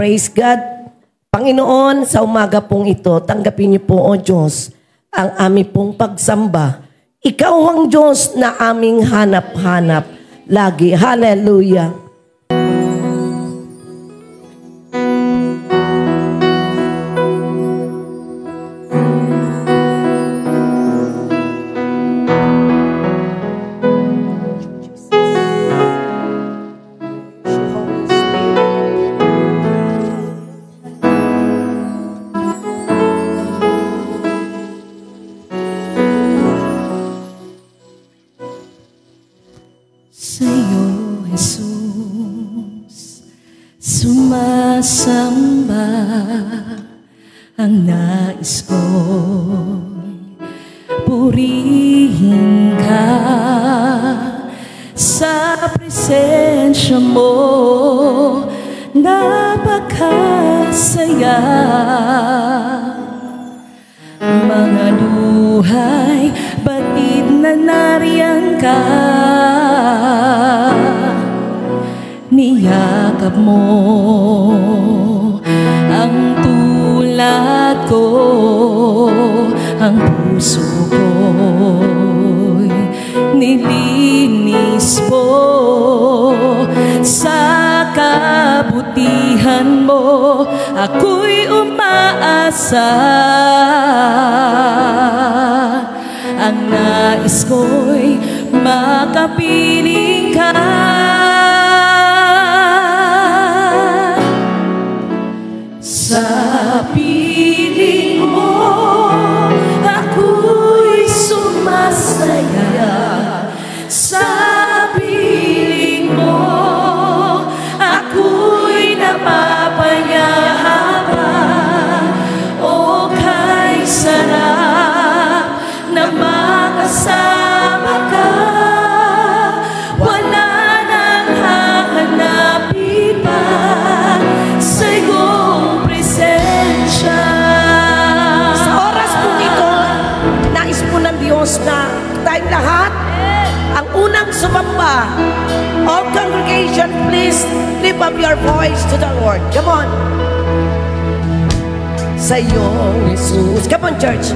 Praise God. Panginoon, sa umaga pong ito, tanggapin niyo po, O Diyos, ang aming pong pagsamba. Ikaw ang Diyos na aming hanap-hanap lagi. Hallelujah. Sa'yo, Jesus, sumasamba ang nais ko'y purihin ka sa presensya mo, napakasaya. Mga luhay, batid na nariyan ka, niyakap mo ang tulad ko, ang puso ko'y nilinis mo sa kabutihan mo, ako'y umaasa. Ang nais ko'y makapiling ka. Sa piling mo, ako'y sumasaya. Sa piling mo, ako'y napapayaman. O kay sarap na makasama ka, wala nang hahanapin pa sa iyong presensya. Sa oras po ito, nais po ng Diyos na tayong lahat, ang unang sumamba. All congregation, please lift up your voice to the Lord. Come on. Sa iyo, Jesus. Come on, church.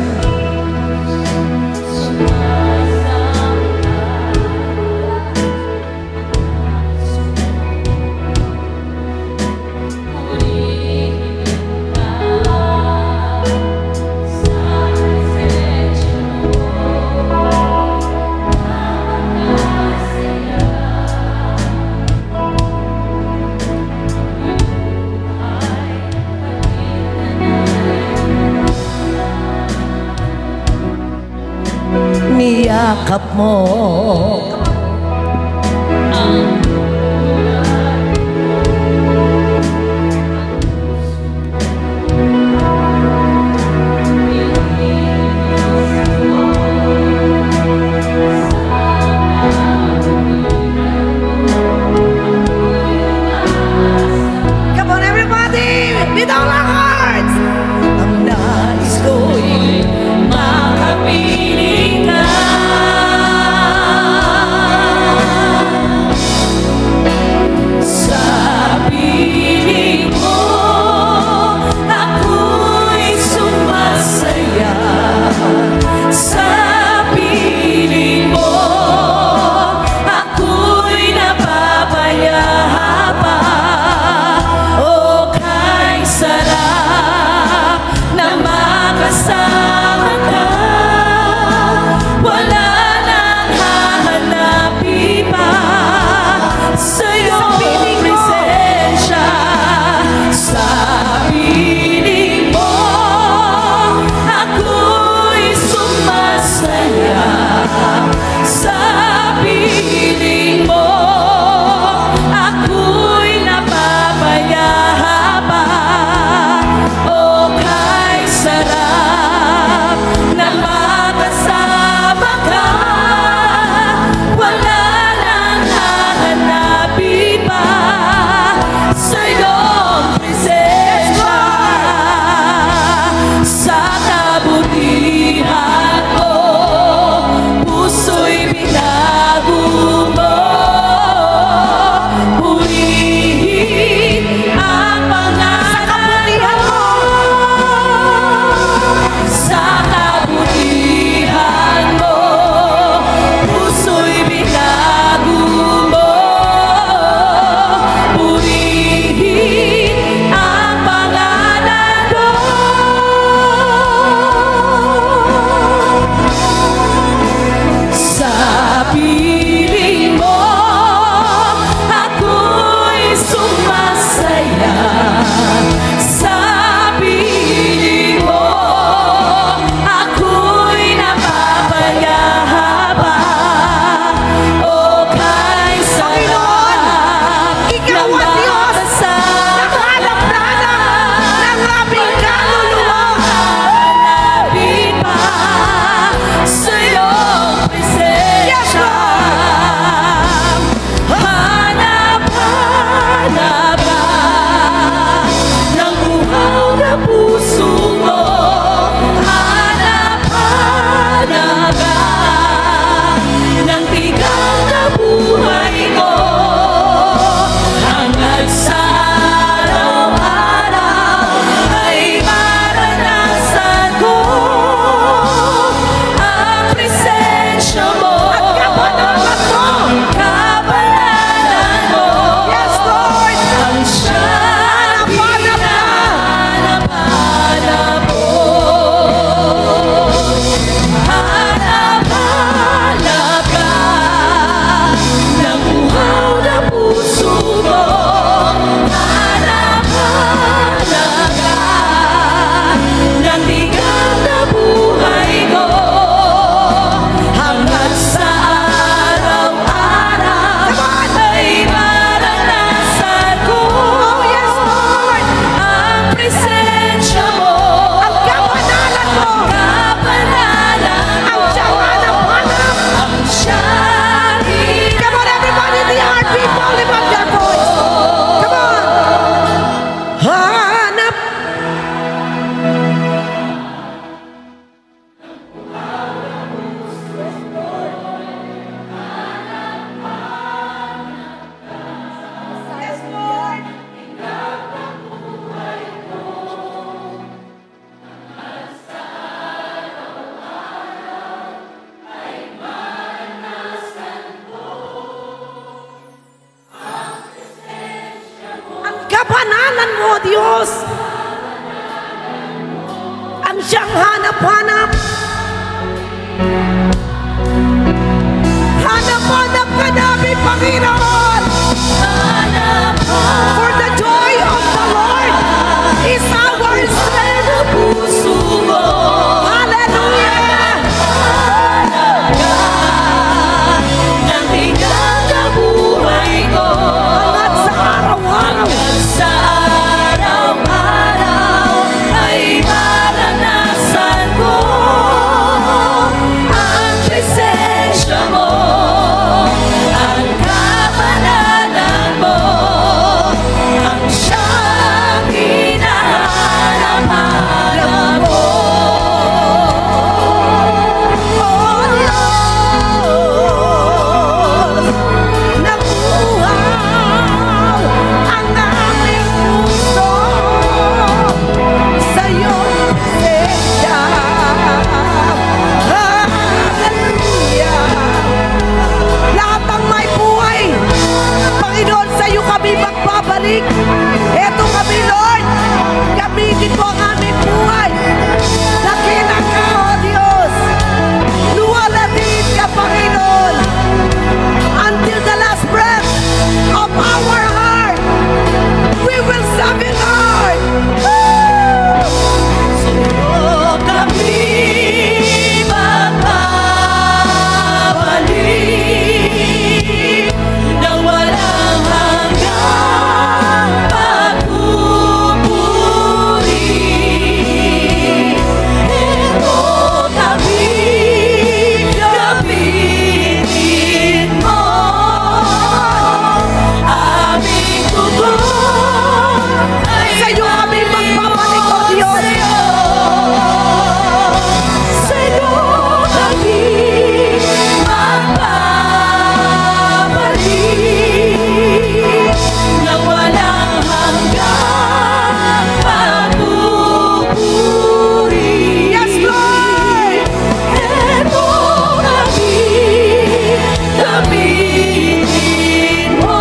Niyakap mo Come on everybody, with all our hearts. Ang nais ko'y makapiling ka. Sarap pangalan mo, Diyos, ang siyang hanap-hanap. Hanap-hanap ka namin, Panginoon. For the joy of the Lord is our strength. Hallelujah. Nang tingnan na buhay ko, Hanggat sa araw-araw. sa araw-araw ay maranasan ko ang presensya mo, ang kapanalan mo, ang siyang hinahanap-hanap ko. Oh Diyos, nabuhaw ang aming puso sa iyong presensya. Hallelujah. Lahat ng may buhay, Panginoon, sa iyo kami magbabalik. Eto kami, Lord. Gamitin mo ang aming buhay. Dakila ka, O Diyos. Luwalhati ka, Panginoon. Until the last breath of our heart, we will serve you, Lord. Sa'yo kami magbabalik nang walang hanggang pagpupuri. Ito kami, gamitin mo aming tugon ay Sa iyo kami magbabalik, O Diyos. sa'yo kami magbabalik nang walang hanggang pagpupuri. Yes, Lord. Ito kami, gamitin mo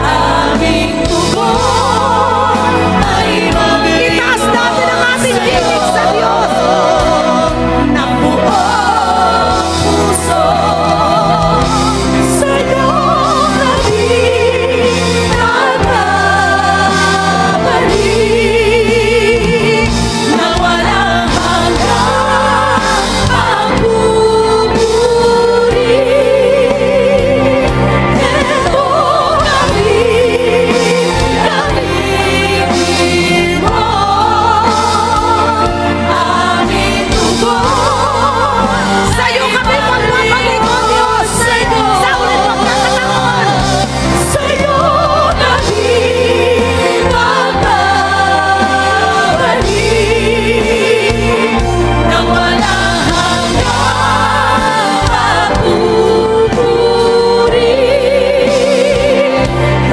aming tugon ay Itaas natin ang ating tinig sa Diyos. ng buong puso. Sa'yo kami nagbabalik nang walang hanggang pagpupuri. Ito kami, gamitin mo aming tugon. Sa iyo kami magbabalik, O Diyos. Sa ulit pagkakataon. Sa'yo kami magbabalik nang walang hanggang pagpupuri.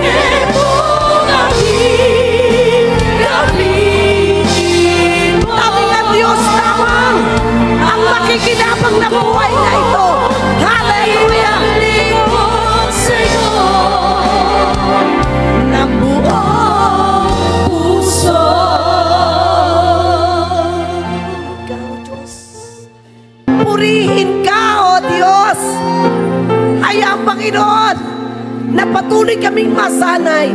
Ito kami, gamitin mo Tawag ng Diyos lamang ang makikinabang na buhay na ito. Hallelujah! sa'yo ng buong puso. Ikaw, Diyos. Purihin ka, O Diyos. Hayaan, Panginoon, na patuloy kaming masanay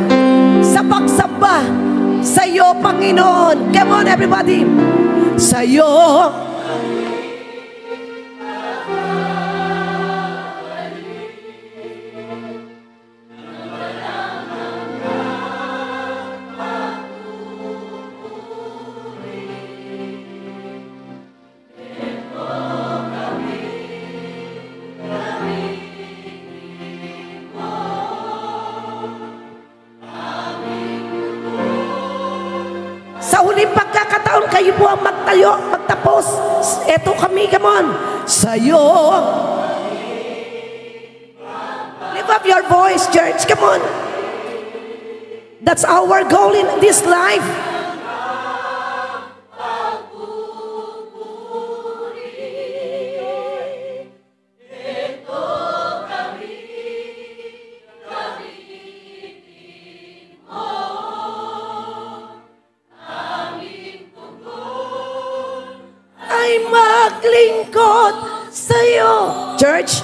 sa pagsamba sa iyo, Panginoon. Come on, everybody. Sa iyo. Sa huling pagkakataon, kayo po ang magtayo, magtapos. Eto kami, come on. Sa'yo. Lift up your voice, church. Come on. That's our goal in this life. ay maglingkod sa'yo. Church,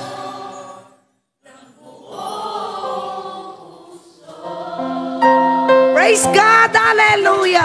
praise God, hallelujah.